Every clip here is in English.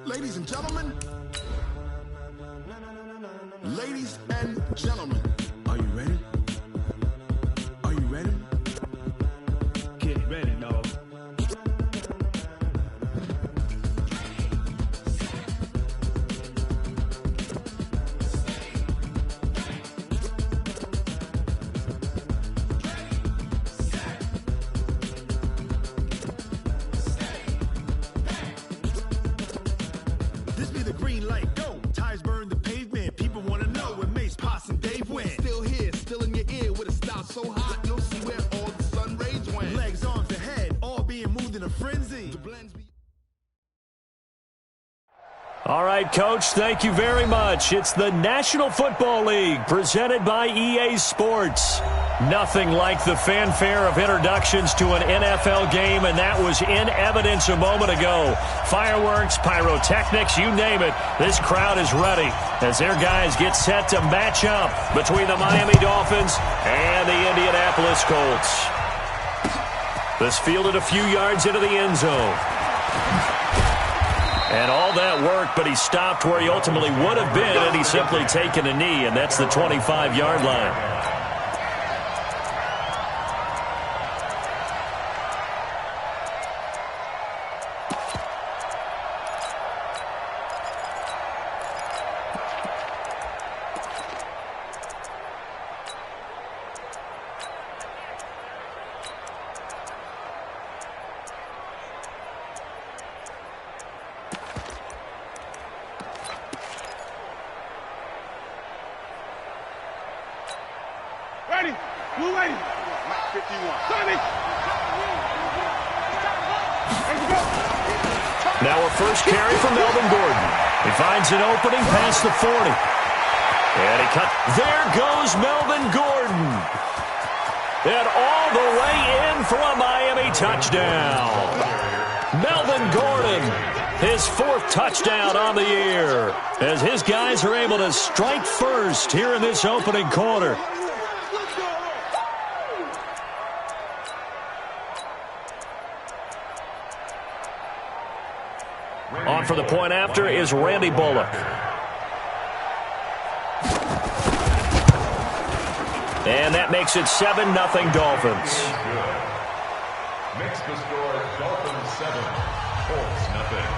Ladies and gentlemen. Ladies and gentlemen. Are you ready? Are you ready? Get ready, dog. This be the green light, go. Tires burn the pavement. People want to know where Mace, Potts, and Dave went. Still here, still in your ear with a style so hot, you'll see where all the sun rays went. Legs, arms, and head, all being moved in a frenzy. The blends be All right, Coach, thank you very much. It's the National Football League presented by EA Sports. Nothing like the fanfare of introductions to an NFL game, and that was in evidence a moment ago. Fireworks, pyrotechnics, you name it. This crowd is ready as their guys get set to match up between the Miami Dolphins and the Indianapolis Colts. This fielded a few yards into the end zone. And all that worked, but he stopped where he ultimately would have been, and he's simply taken a knee, and that's the 25-yard line. Ready. Blue ready. Mike 51. Tommy. Now a first carry for Melvin Gordon. He finds an opening past the 40. And he cut. There goes Melvin Gordon. And all the way in for a Miami touchdown. Melvin Gordon, his fourth touchdown on the year, as his guys are able to strike first here in this opening quarter. On for the point after is Randy Bullock. And that makes it 7-0 Dolphins. Makes the score Dolphins 7, Colts nothing.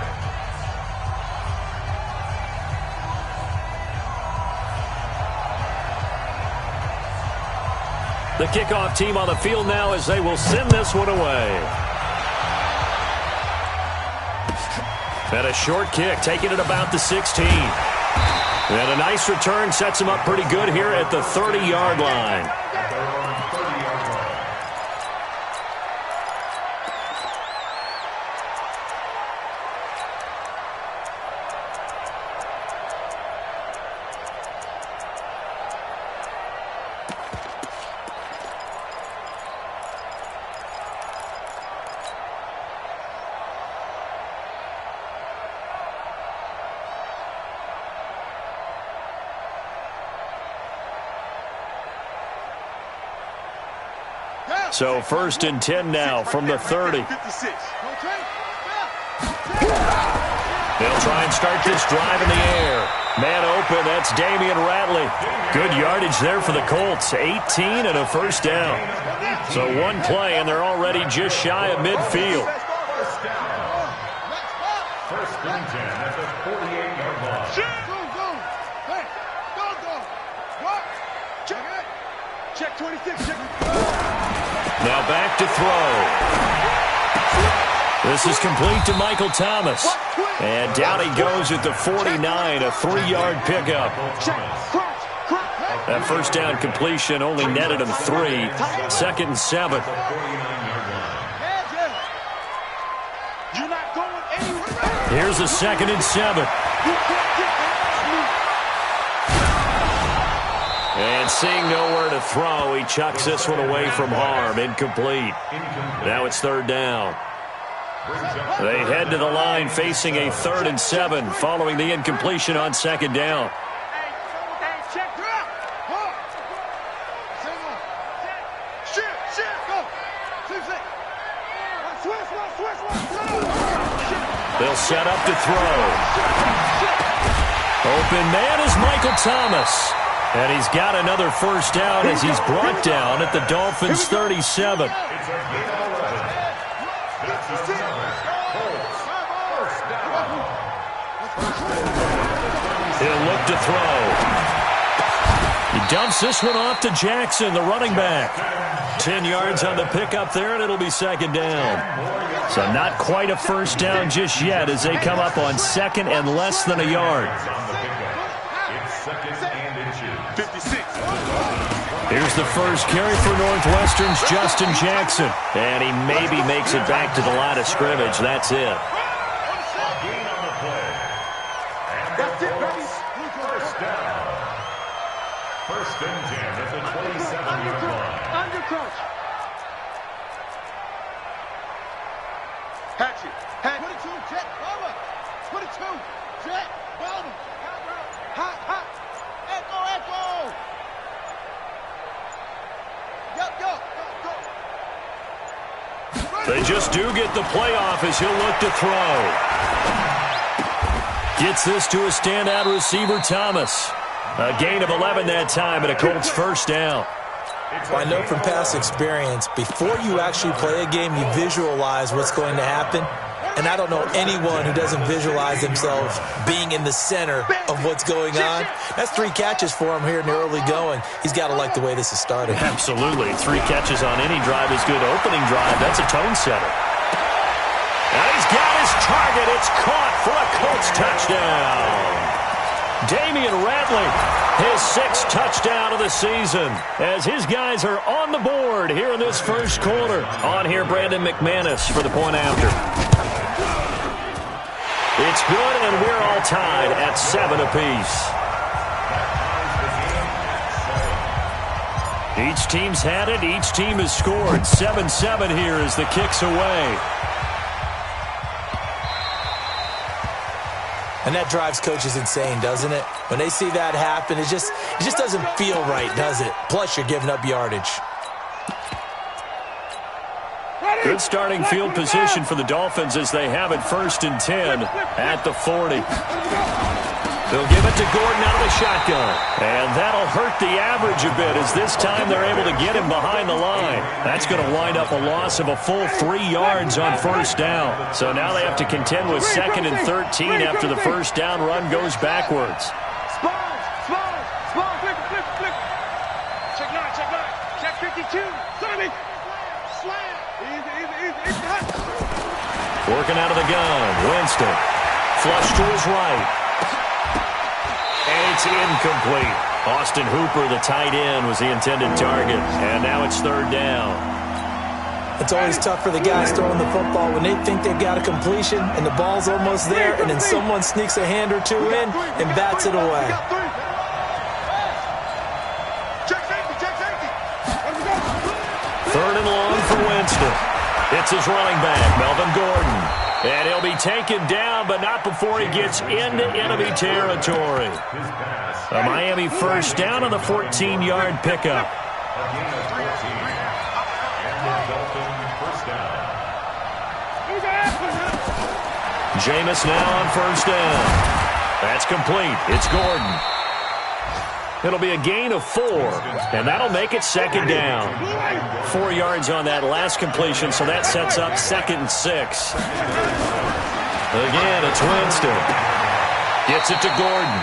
The kickoff team on the field now as they will send this one away. And a short kick, taking it about the 16. And a nice return sets him up pretty good here at the 30-yard line. So 1st and 10 now from the 30. They'll try and start this drive in the air. Man open, that's Damian Ratley. Good yardage there for the Colts. 18 and a first down. So one play, and they're already just shy of midfield. First and 10 at the 48-yard line. Check 26. Check. Now back to throw. This is complete to Michael Thomas. And down he goes at the 49, a 3-yard pickup. That first down completion only netted him 3. 2nd and 7. Here's a 2nd and 7. And seeing nowhere to throw, he chucks this one away from harm. Incomplete. Now it's 3rd down. They head to the line facing a 3rd and 7 following the incompletion on 2nd down. They'll set up to throw. Open man is Michael Thomas. And he's got another first down as he's brought down at the Dolphins' 37. He'll look to throw. He dumps this one off to Jackson, the running back. 10 yards on the pickup there, and it'll be second down. So not quite a first down just yet as they come up on second and less than a yard. Here's the first carry for Northwestern's Justin Jackson. And he maybe makes it back to the line of scrimmage. That's it. First and 10 at the 27-yard line. Under coach. Hatchet. Put it to Jet. Over. Put it to Jet. Over. Hot, hot. Echo, echo. They just do get the playoff as he'll look to throw. Gets this to a standout receiver, Thomas. A gain of 11 that time and a Colts first down. Well, I know from past experience, before you actually play a game, you visualize what's going to happen. And I don't know anyone who doesn't visualize themselves being in the center of what's going on. That's 3 catches for him here in the early going. He's got to like the way this is started. Absolutely. 3 catches on any drive is good. Opening drive, that's a tone setter. And he's got his target. It's caught for a Colts touchdown. Damian Ratley, his 6th touchdown of the season, as his guys are on the board here in this first quarter. On here, Brandon McManus for the point after. It's good, and we're all tied at 7 apiece. Each team's had it. Each team has scored. 7-7 here as the kick's away. And that drives coaches insane, doesn't it? When they see that happen, it just doesn't feel right, does it? Plus, you're giving up yardage. Good starting field position for the Dolphins as they have it 1st and 10 at the 40. They'll give it to Gordon out of the shotgun. And that'll hurt the average a bit as this time they're able to get him behind the line. That's going to wind up a loss of a full 3 yards on first down. So now they have to contend with 2nd and 13 after the first down run goes backwards. Small, flip. Check 9. Check 52. Sonny. Slam. Easy. Working out of the gun. Winston. Flush to his right. And it's incomplete. Austin Hooper, the tight end, was the intended target. And now it's 3rd down. It's always tough for the guys throwing the football when they think they've got a completion and the ball's almost there, and then someone sneaks a hand or two in and bats it away. Check safety. 3rd and long for Winston. It's his running back, Melvin Gordon. And he'll be taken down, but not before he gets into enemy territory. A Miami first down on the 14-yard pickup. Jameis now on first down. That's complete. It's Gordon. It'll be a gain of 4, and that'll make it 2nd down. 4 yards on that last completion, so that sets up 2nd and 6. Again, it's Winston. Gets it to Gordon.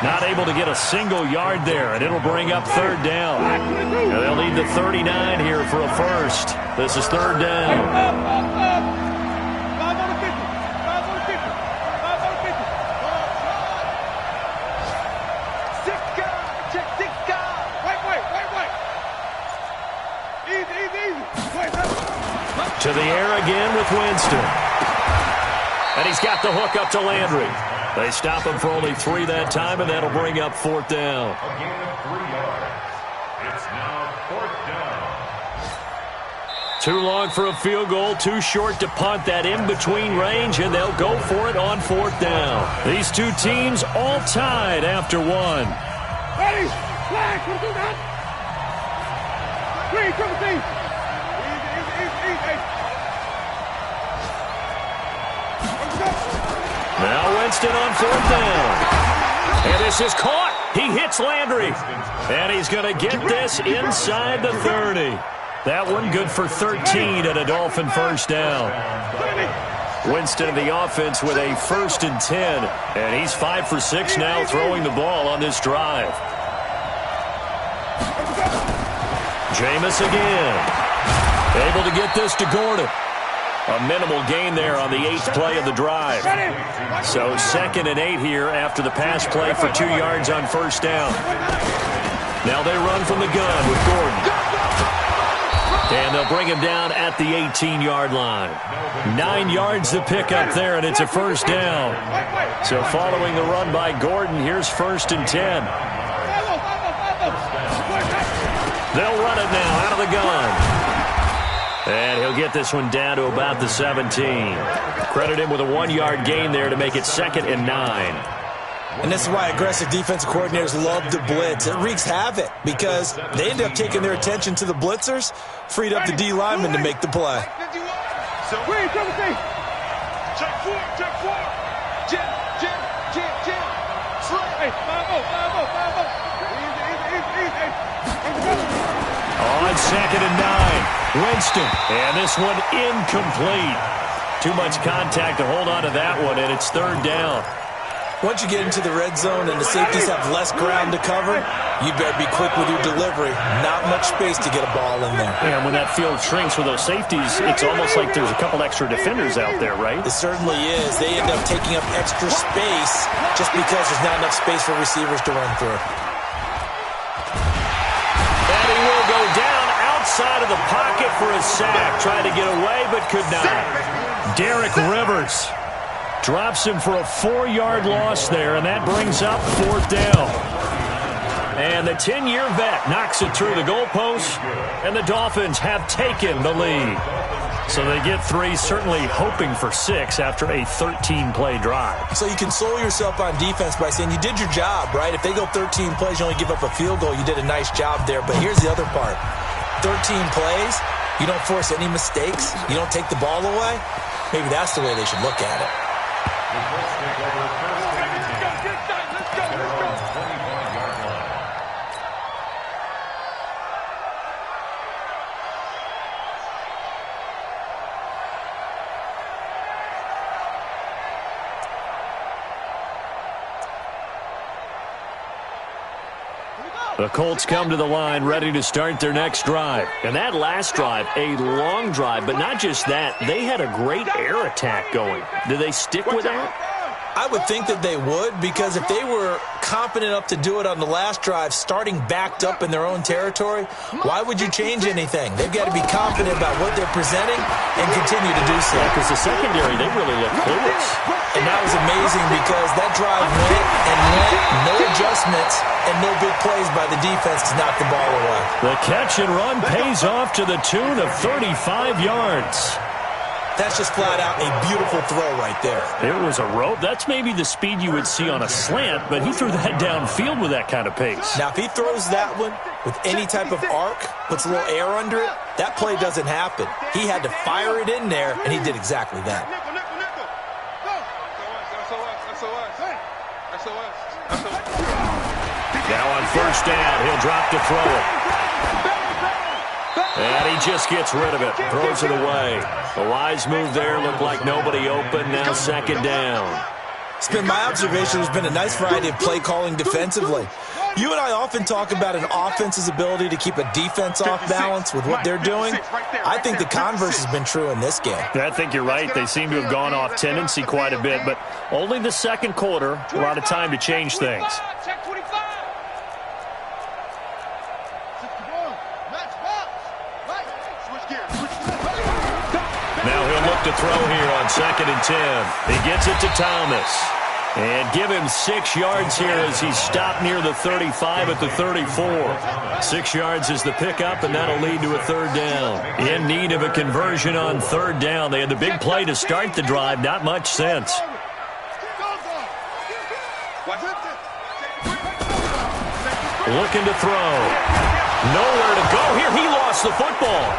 Not able to get a single yard there, and it'll bring up 3rd down. And they'll need the 39 here for a first. This is 3rd down. To the air again with Winston. And he's got the hook up to Landry. They stop him for only 3 that time, and that'll bring up 4th down. A gain of 3 yards. It's now 4th down. Too long for a field goal, too short to punt that in-between range, and they'll go for it on 4th down. These two teams all tied after 1. Ready? Flag. Come do that. 3, come see. Easy. Let's go. Now Winston on 4th down. And this is caught. He hits Landry. And he's going to get this inside the 30. That one good for 13 and a Dolphin first down. Winston in the offense with a 1st and 10. And he's 5 for 6 now throwing the ball on this drive. Jameis again. Able to get this to Gordon. A minimal gain there on the 8th play of the drive. So 2nd and 8 here after the pass play for 2 yards on 1st down. Now they run from the gun with Gordon. And they'll bring him down at the 18-yard line. 9 yards to pick up there, and it's a 1st down. So following the run by Gordon, here's 1st and 10. They'll run it now out of the gun. And he'll get this one down to about the 17. Credit him with a 1-yard gain there to make it 2nd and 9. And this is why aggressive defensive coordinators love to blitz. It wreaks havoc because they end up taking their attention to the blitzers, freed up the D lineman to make the play. On 2nd and 9, Winston. And this one incomplete. Too much contact to hold on to that one, and it's 3rd down. Once you get into the red zone and the safeties have less ground to cover, you better be quick with your delivery. Not much space to get a ball in there. And when that field shrinks with those safeties, it's almost like there's a couple extra defenders out there, right? It certainly is. They end up taking up extra space just because there's not enough space for receivers to run through. And he will go down outside of the pocket for a sack. Tried to get away, but could not. Derek Rivers drops him for a 4-yard loss there, and that brings up 4th down. And the 10-year vet knocks it through the goalpost, and the Dolphins have taken the lead. So they get 3, certainly hoping for 6 after a 13-play drive. So you console yourself on defense by saying you did your job, right? If they go 13 plays, you only give up a field goal, you did a nice job there. But here's the other part. 13 plays, you don't force any mistakes, you don't take the ball away. Maybe that's the way they should look at it. The Colts come to the line ready to start their next drive. And that last drive, a long drive, but not just that. They had a great air attack going. Do they stick with that? I would think that they would, because if they were confident enough to do it on the last drive, starting backed up in their own territory, why would you change anything? They've got to be confident about what they're presenting and continue to do so. Yeah, because the secondary, they really look clueless. And that was amazing because that drive went and went, no adjustments, and no big plays by the defense to knock the ball away. The catch and run pays off to the tune of 35 yards. That's just flat out a beautiful throw right there. It was a rope. That's maybe the speed you would see on a slant, but he threw that downfield with that kind of pace. Now, if he throws that one with any type of arc, puts a little air under it, that play doesn't happen. He had to fire it in there, and he did exactly that. Now on 1st down, he'll drop to throw it. And he just gets rid of it, throws it away. A wise move there, looked like nobody open, now 2nd down. It's been my observation there's been a nice variety of play calling defensively. You and I often talk about an offense's ability to keep a defense off balance with what they're doing. I think the converse has been true in this game. I think you're right. They seem to have gone off tendency quite a bit, but only the 2nd quarter, a lot of time to change things. Now he'll look to throw here on 2nd and 10. He gets it to Thomas. And give him 6 yards here as he's stopped near the 35 at the 34. 6 yards is the pickup, and that'll lead to a 3rd down. In need of a conversion on 3rd down. They had the big play to start the drive. Not much sense. Looking to throw. Nowhere to go here. He lost the football.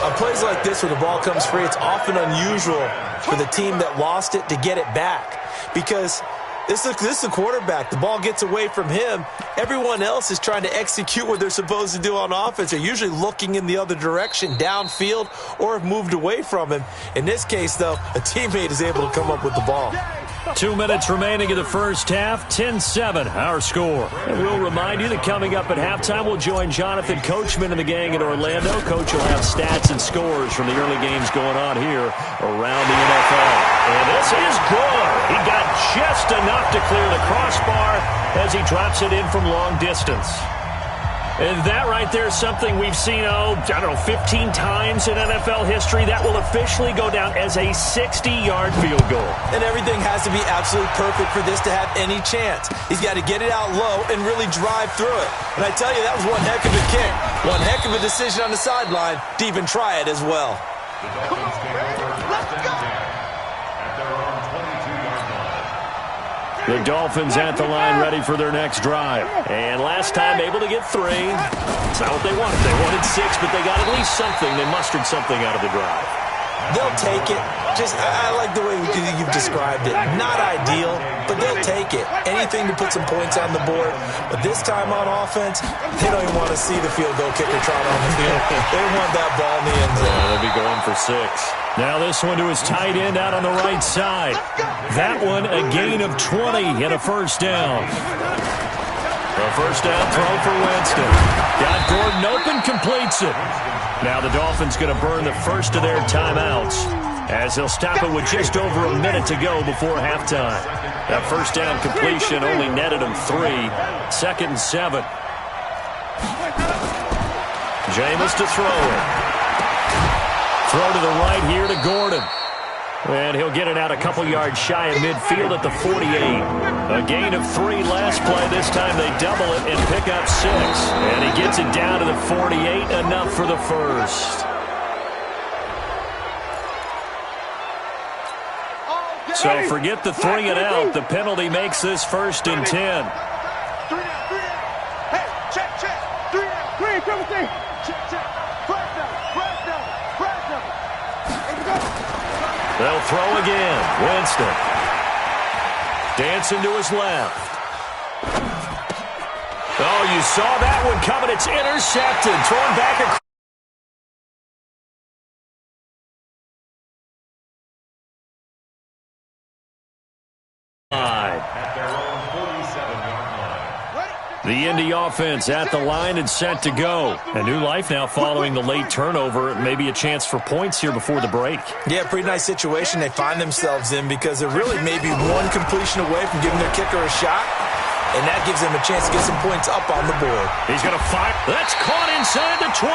A on plays like this where the ball comes free, it's often unusual for the team that lost it to get it back because this is the quarterback. The ball gets away from him. Everyone else is trying to execute what they're supposed to do on offense. They're usually looking in the other direction, downfield, or have moved away from him. In this case, though, a teammate is able to come up with the ball. 2 minutes remaining in the first half, 10-7, our score. And we'll remind you that coming up at halftime, we'll join Jonathan Coachman and the gang in Orlando. Coach will have stats and scores from the early games going on here around the NFL. And this is good. He got just enough to clear the crossbar as he drops it in from long distance. And that right there is something we've seen, 15 times in NFL history. That will officially go down as a 60-yard field goal. And everything has to be absolutely perfect for this to have any chance. He's got to get it out low and really drive through it. And I tell you, that was one heck of a kick. One heck of a decision on the sideline to even try it as well. The Dolphins take over first and 10 at their own 22-yard line. The Dolphins at the line ready for their next drive. And last time able to get 3. It's not what they wanted. They wanted 6, but they got at least something. They mustered something out of the drive. They'll take it. I like the way you've described it. Not ideal, but they'll take it. Anything to put some points on the board. But this time on offense, they don't even want to see the field goal kicker trot on the field. They want that ball in the end zone. They'll be going for 6. Now this one to his tight end out on the right side. That one a gain of 20 and a first down. A first down throw for Winston. Got Gordon open, completes it. Now the Dolphins going to burn the first of their timeouts as they'll stop it with just over a minute to go before halftime. That first down completion only netted them 3. 2nd and 7. Jameis to throw it. Throw to the right here to Gordon. And he'll get it out a couple yards shy of midfield at the 48. A gain of 3 last play. This time they double it and pick up 6. And he gets it down to the 48, enough for the first. So forget the 3 and out. The penalty makes this 1st and 10. 3 down. Hey, check. 3 down. Green, triple C. Check. Press down. Here we go. They'll throw again. Winston. Dancing to his left. Oh, you saw that one coming. It's intercepted. Thrown back across. At their own 47-yard line. The Indy offense at the line and set to go. A new life now following the late turnover. Maybe a chance for points here before the break. Yeah, pretty nice situation they find themselves in because they're really maybe one completion away from giving their kicker a shot. And that gives them a chance to get some points up on the board. He's going to fire. That's caught inside the 20.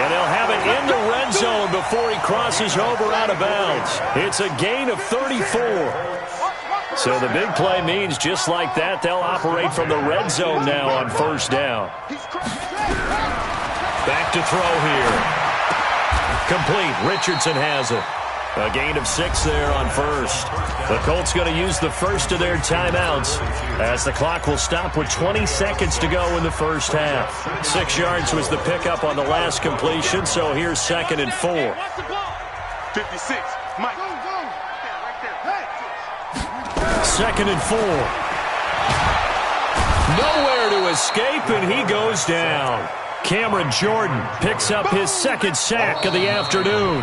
And they'll have it in the red zone before he crosses over out of bounds. It's a gain of 34. So the big play means just like that, they'll operate from the red zone now on first down. Back to throw here. Complete. Richardson has it. A gain of 6 there on first. The Colts going to use the first of their timeouts as the clock will stop with 20 seconds to go in the first half. 6 yards was the pickup on the last completion, so here's 2nd and 4. 56. Mike. 2nd and 4. Nowhere to escape, and he goes down. Cameron Jordan picks up his 2nd sack of the afternoon.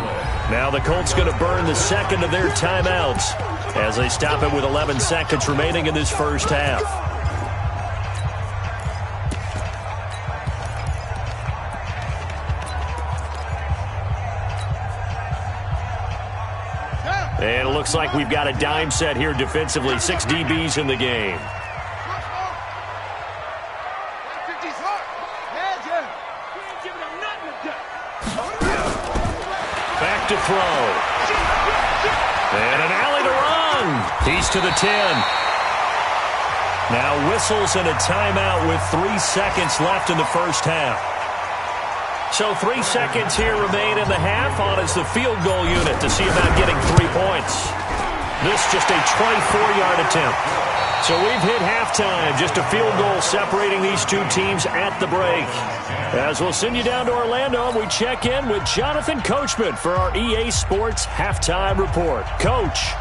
Now the Colts going to burn the 2nd of their timeouts as they stop it with 11 seconds remaining in this first half. And it looks like we've got a dime set here defensively. 6 DBs in the game. Back to throw. And an alley to run. He's to the 10. Now whistles and a timeout with 3 seconds left in the first half. So 3 seconds here remain in the half. On is the field goal unit to see about getting 3 points. This just a 24-yard attempt. So we've hit halftime. Just a field goal separating these two teams at the break. As we'll send you down to Orlando, we check in with Jonathan Coachman for our EA Sports Halftime Report. Coach.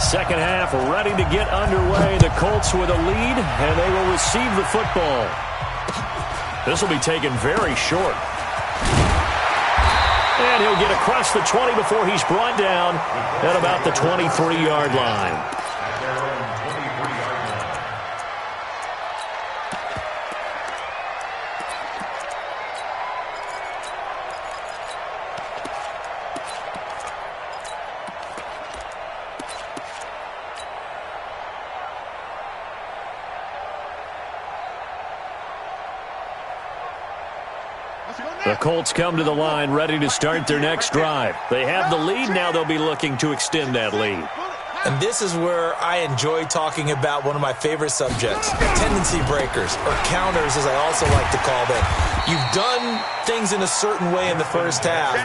Second half ready to get underway. The Colts with a lead, and they will receive the football. This will be taken very short. And he'll get across the 20 before he's brought down at about the 23-yard line. The Colts come to the line ready to start their next drive. They have the lead. Now they'll be looking to extend that lead. And this is where I enjoy talking about one of my favorite subjects, tendency breakers, or counters as I also like to call them. You've done things in a certain way in the first half,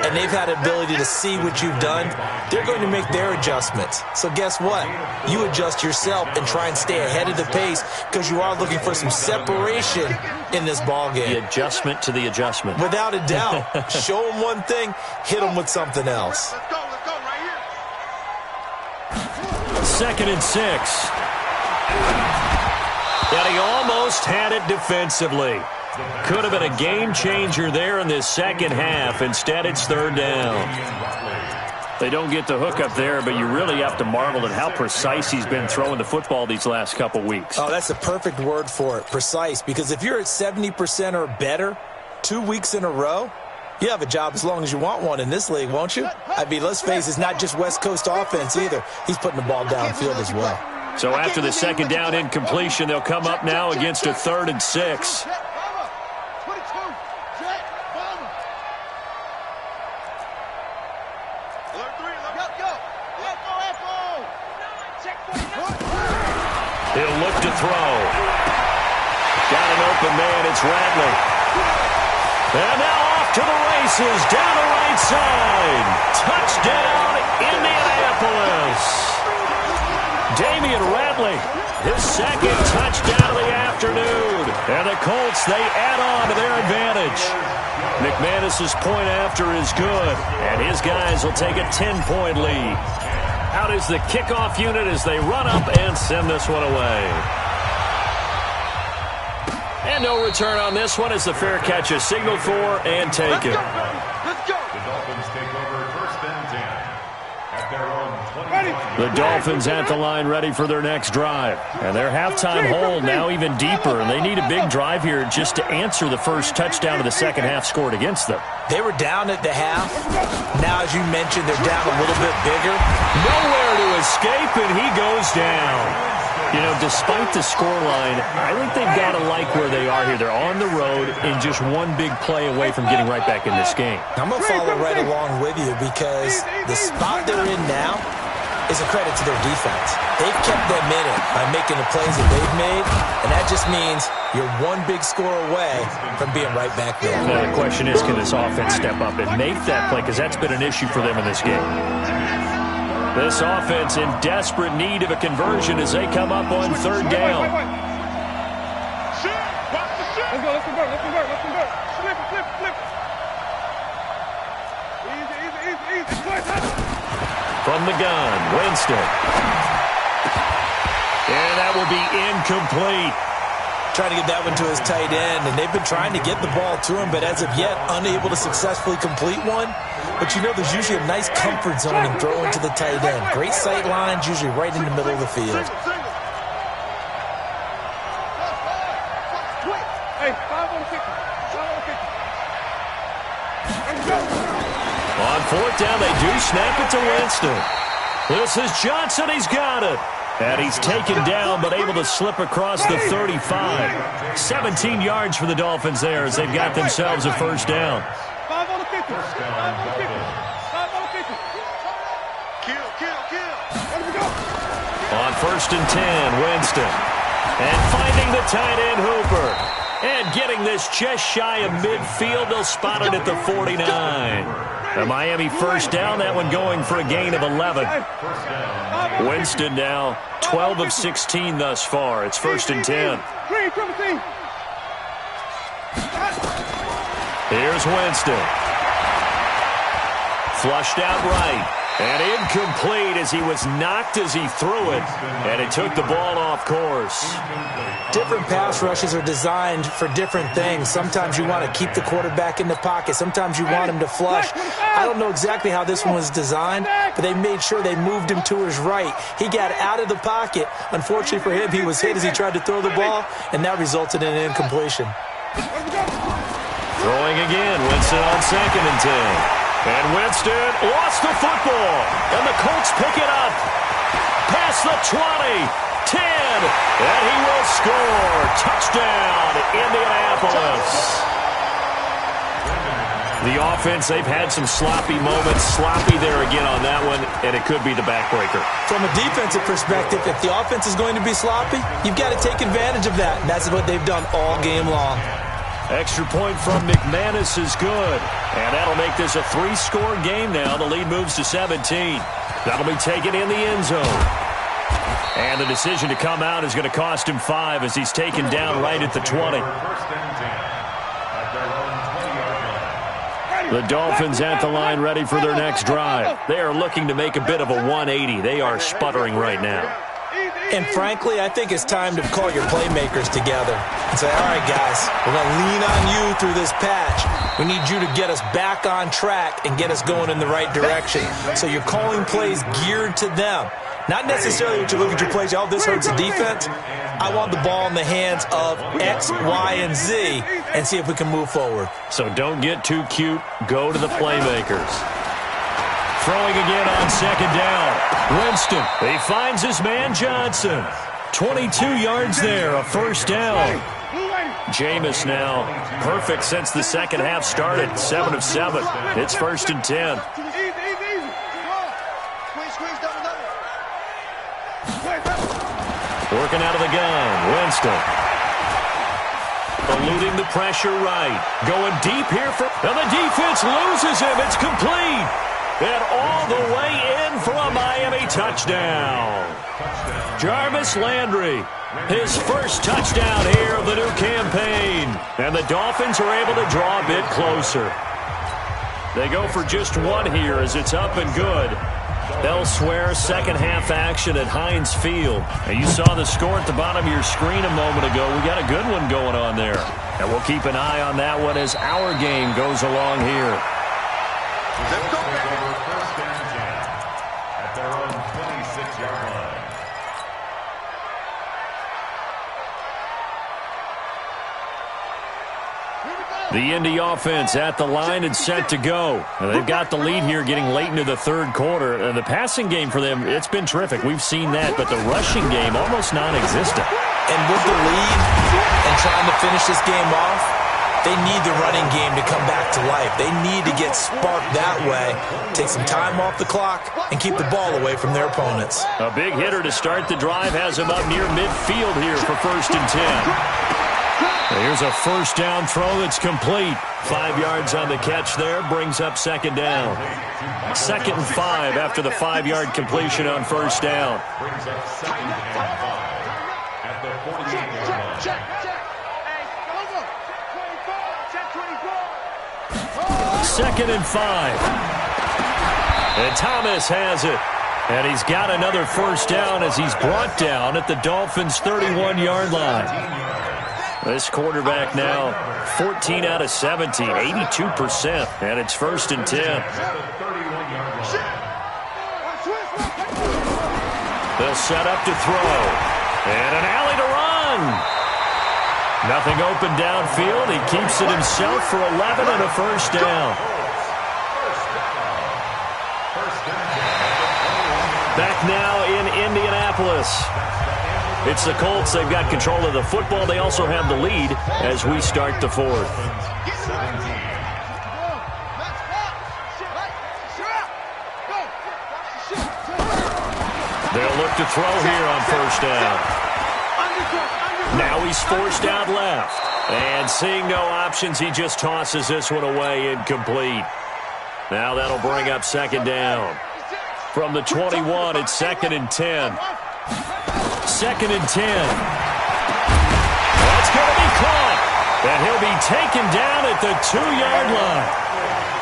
and they've had the ability to see what you've done. They're going to make their adjustments. So guess what? You adjust yourself and try and stay ahead of the pace because you are looking for some separation in this ballgame. The adjustment to the adjustment. Without a doubt. Show them one thing, hit them with something else. Let's go right here. 2nd and 6. And he almost had it defensively. Could have been a game changer there in this second half. Instead, it's 3rd down. They don't get the hook up there, but you really have to marvel at how precise he's been throwing the football these last couple weeks. Oh, that's a perfect word for it, precise. Because if you're at 70% or better 2 weeks in a row, you have a job as long as you want one in this league, won't you? I mean, let's face it, it's not just West Coast offense either. He's putting the ball downfield as well. So after the second down incompletion, they'll come up now against a 3rd and 6. He'll look to throw. Got an open man. It's Ratley. And now off to the races. Down the right side. Touchdown, Indianapolis. Damian Ratley, his second touchdown of the afternoon. And the Colts, they add on to their advantage. McManus's point after is good. And his guys will take a 10-point lead. Out is the kickoff unit as they run up and send this one away. And no return on this one as the fair catch is signaled for and taken. Let's go. The Dolphins take over 1st and 10 at their own 20. The Dolphins at the line ready for their next drive. And their halftime hole now even deeper, and they need a big drive here just to answer the first touchdown of the second half scored against them. They were down at the half. Now, as you mentioned, they're down a little bit bigger. Nowhere to escape, and he goes down. You know, despite the scoreline, I think they've got to like where they are here. They're on the road and just one big play away from getting right back in this game. I'm going to follow right along with you because the spot they're in now is a credit to their defense. They've kept them in it by making the plays that they've made, and that just means you're one big score away from being right back there. Now, the question is, can this offense step up and make that play? Because that's been an issue for them in this game. This offense in desperate need of a conversion as they come up on 3rd down. Let's convert. Flip. Easy. From the gun, Winston. And that will be incomplete. Trying to get that one to his tight end, and they've been trying to get the ball to him, but as of yet, unable to successfully complete one. But you know there's usually a nice comfort zone in throwing to the tight end. Great sight lines, usually right in the middle of the field. Hey, 5 on the kicker. On 4th down, they do snap it to Winston. This is Johnson. He's got it. And he's taken down, but able to slip across the 35. 17 yards for the Dolphins there as they've got themselves a 1st down. 5 on the kicker. Kill. Let him go. On 1st and 10, Winston. And finding the tight end, Hooper. And getting this just shy of midfield, they'll spot it at the 49. A Miami first down, that one going for a gain of 11. Winston now 12 of 16 thus far. It's 1st and 10. Here's Winston. Flushed out right. And incomplete as he was knocked as he threw it. And it took the ball off course. Different pass rushes are designed for different things. Sometimes you want to keep the quarterback in the pocket. Sometimes you want him to flush. I don't know exactly how this one was designed, but they made sure they moved him to his right. He got out of the pocket. Unfortunately for him, he was hit as he tried to throw the ball, and that resulted in an incompletion. Throwing again. Winston on 2nd and 10. And Winston lost the football. And the Colts pick it up. Past the 20, 10, and he will score. Touchdown, Indianapolis. The offense, they've had some sloppy moments. Sloppy there again on that one, and it could be the backbreaker. From a defensive perspective, if the offense is going to be sloppy, you've got to take advantage of that. And that's what they've done all game long. Extra point from McManus is good. And that'll make this a 3-score game now. The lead moves to 17. That'll be taken in the end zone. And the decision to come out is going to cost him 5 as he's taken down right at the 20. The Dolphins at the line ready for their next drive. They are looking to make a bit of a 180. They are sputtering right now. And frankly, I think it's time to call your playmakers together and say, all right, guys, we're going to lean on you through this patch. We need you to get us back on track and get us going in the right direction. So you're calling plays geared to them. Not necessarily that you look at your plays, oh, this hurts the defense. I want the ball in the hands of X, Y, and Z and see if we can move forward. So don't get too cute. Go to the playmakers. Throwing again on 2nd down. Winston, he finds his man Johnson. 22 yards there, a 1st down. Jameis now perfect since the second half started. 7 of 7. It's 1st and 10. Working out of the gun, Winston. Eluding the pressure right. Going deep here for... And the defense loses him. It's complete. And all the way in for a Miami touchdown. Jarvis Landry, his first touchdown here of the new campaign. And the Dolphins are able to draw a bit closer. They go for just one here as it's up and good. Elsewhere, second half action at Heinz Field. And you saw the score at the bottom of your screen a moment ago. We got a good one going on there. And we'll keep an eye on that one as our game goes along here. Let's go. First and 10 at their own 26-yard line. The Indy offense at the line and set to go. And they've got the lead here getting late into the third quarter. And the passing game for them, it's been terrific. We've seen that, but the rushing game almost non-existent. And with the lead and trying to finish this game off, they need the running game to come back to life. They need to get sparked that way, take some time off the clock, and keep the ball away from their opponents. A big hitter to start the drive has him up near midfield here for 1st and 10. Here's a first down throw that's complete. 5 yards on the catch there, brings up 2nd down. 2nd and 5 after the 5-yard completion on 1st down. Brings up 2nd and 5 at the 48-yard line. 2nd and 5. And Thomas has it. And he's got another first down as he's brought down at the Dolphins' 31-yard line. This quarterback now 14 out of 17, 82%, and it's 1st and 10. They'll set up to throw. And an alley to run. Nothing open downfield. He keeps it himself for 11 and a first down. Back now in Indianapolis. It's the Colts. They've got control of the football. They also have the lead as we start the fourth. They'll look to throw here on first down. Now he's forced out left. And seeing no options, he just tosses this one away incomplete. Now that'll bring up second down. From the 21, it's 2nd and 10. 2nd and 10. That's going to be caught. And he'll be taken down at the 2-yard line.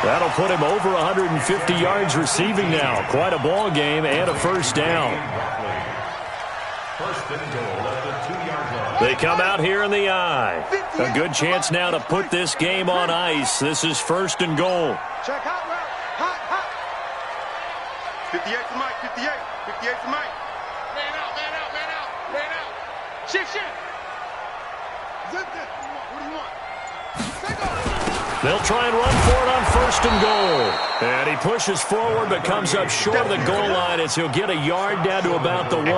That'll put him over 150 yards receiving now. Quite a ball game and a first down. First and goal at the 2-yard line. They come out here in the I. A good chance now to put this game on ice. This is 1st and goal. Check hot route. Hot, hot. 58 to Mike, 58. 58 to Mike. Man out, man out, man out, man out. Shift, shift. Zip this. What do you want? Take off. They'll try and run for it on 1st and goal. And he pushes forward but comes up short of the goal line as he'll get a yard down to about the 1.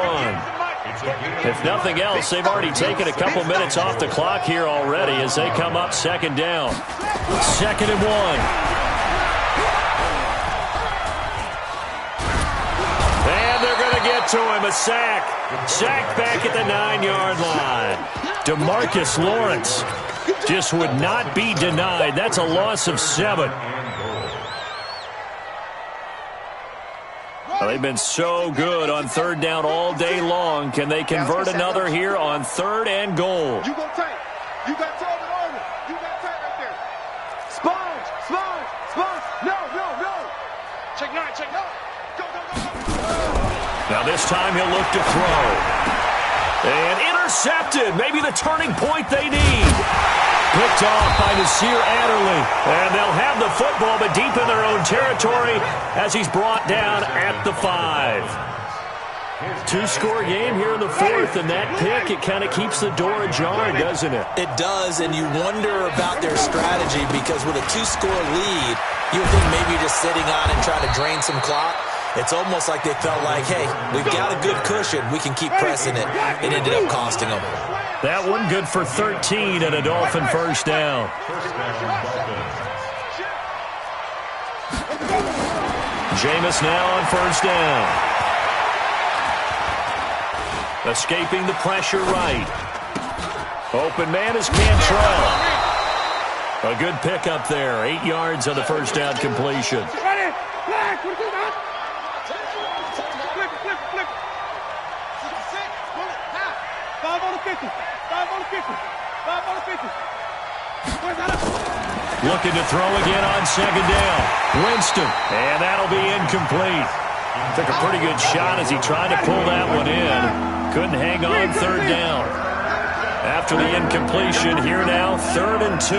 If nothing else, they've already taken a couple minutes off the clock here already as they come up 2nd down. 2nd and 1. And they're going to get to him. A sack. Sacked back at the 9-yard line. DeMarcus Lawrence just would not be denied. That's a loss of 7. Well, they've been so good on 3rd down all day long. Can they convert another here on 3rd and goal? You go tight. You got 12 and over. You got tight right there. Sponge, sponge, sponge. No, no, no. Check 9, check 9. Go, go, go, go. Now this time he'll look to throw. And intercepted. Maybe the turning point they need. Picked off by Nasir Adderley. And they'll have the football, but deep in their own territory as he's brought down at the 5. 2-score game here in the 4th, and that pick, it kind of keeps the door ajar, doesn't it? It does, and you wonder about their strategy because with a 2-score lead, you would think maybe just sitting on and trying to drain some clock. It's almost like they felt like, hey, we've got a good cushion. We can keep pressing it. It ended up costing them. That one good for 13 and a Dolphin first down. Jameis now on 1st down. Escaping the pressure right. Open man is Cantrell. A good pickup there. 8 yards on the 1st down completion. Ready? Flag. What you got? Flip, flip, flip. 66. Pull it. Now. 5 on the 50. 5 on the 50. 5 on the 50. Where's that up? Looking to throw again on 2nd down. Winston. And that'll be incomplete. Took a pretty good shot as he tried to pull that one in. Couldn't hang on 3rd down. After the incompletion, here now, 3rd and 2.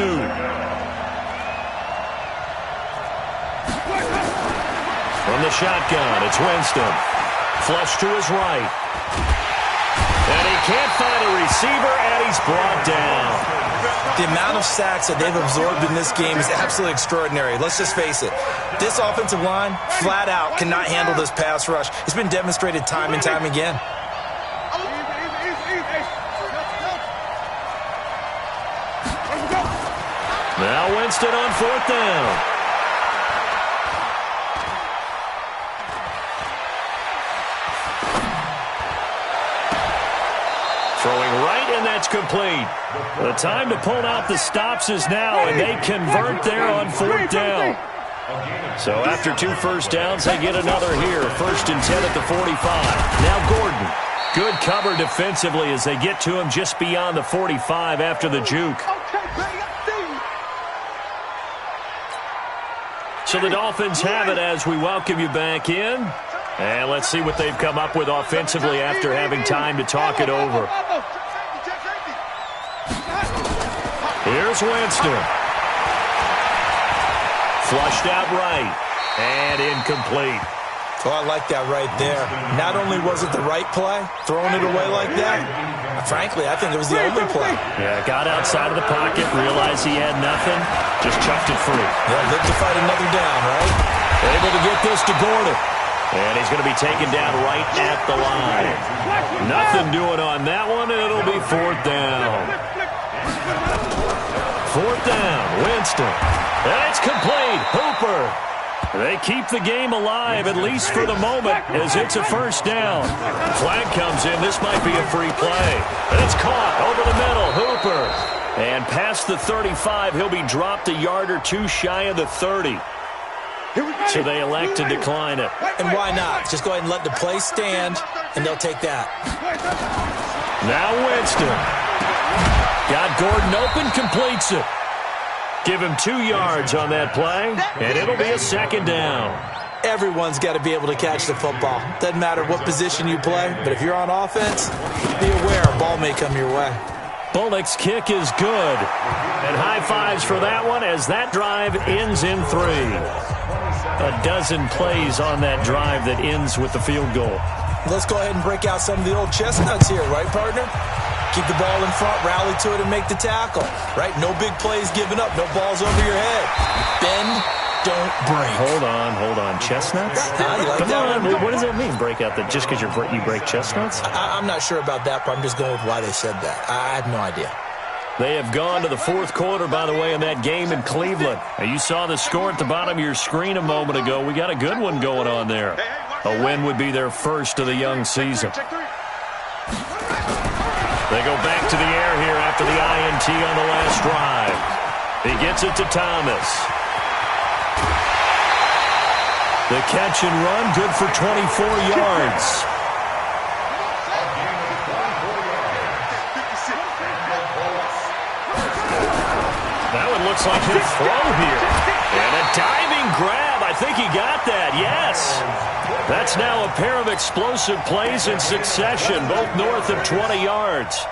From the shotgun, it's Winston. Flush to his right. And he can't find a receiver, and he's brought down. The amount of sacks that they've absorbed in this game is absolutely extraordinary. Let's just face it. This offensive line, flat out, cannot handle this pass rush. It's been demonstrated time and time again. Now Winston on 4th down. Throwing right, and that's complete. The time to pull out the stops is now, and they convert there on 4th down. So after 2 first downs, they get another here. 1st and 10 at the 45. Now Gordon. Good cover defensively as they get to him just beyond the 45 after the juke. So the Dolphins have it as we welcome you back in. And let's see what they've come up with offensively after having time to talk it over. Here's Winston. Flushed out right. And incomplete. Oh, I like that right there. Not only was it the right play, throwing it away like that, frankly, I think it was the only play. Yeah, got outside of the pocket, realized he had nothing, just chucked it free. Yeah, live to fight another down, right? Able to get this to Gordon. And he's going to be taken down right at the line. Nothing doing on that one, and it'll be 4th down. 4th down, Winston. And it's complete. Hooper. They keep the game alive, at least for the moment, as it's a 1st down. Flag comes in. This might be a free play. And it's caught over the middle. Hooper. And past the 35, he'll be dropped a yard or 2 shy of the 30. So they elect to decline it. And why not? Just go ahead and let the play stand, and they'll take that. Now Winston. Got Gordon open, completes it. Give him 2 yards on that play, and it'll be a second down. Everyone's got to be able to catch the football. Doesn't matter what position you play, but if you're on offense, be aware a ball may come your way. Bullock's kick is good. And high fives for that one as that drive ends in 3. A dozen plays on that drive that ends with the field goal. Let's go ahead and break out some of the old chestnuts here, right, partner? Keep the ball in front, rally to it, and make the tackle, right? No big plays given up, no balls over your head. Bend, don't break. Hold on. Chestnuts? You like that one? What does that mean, break out? Just because you break chestnuts? I'm not sure about that, but I'm just going with why they said that. I have no idea. They have gone to the 4th quarter, by the way, in that game in Cleveland. Now, you saw the score at the bottom of your screen a moment ago. We got a good one going on there. A win would be their first of the young season. They go back to the air here after the INT on the last drive. He gets it to Thomas. The catch and run, good for 24 yards. That one looks like he'll throw here. And a diving grab. I think he got that, yes. That's now a pair of explosive plays in succession, both north of 20 yards.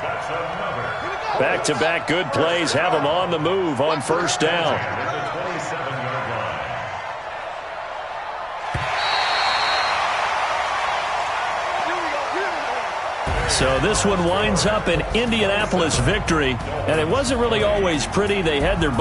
Back-to-back good plays have them on the move on first down. So this one winds up an Indianapolis victory, and it wasn't really always pretty. They had their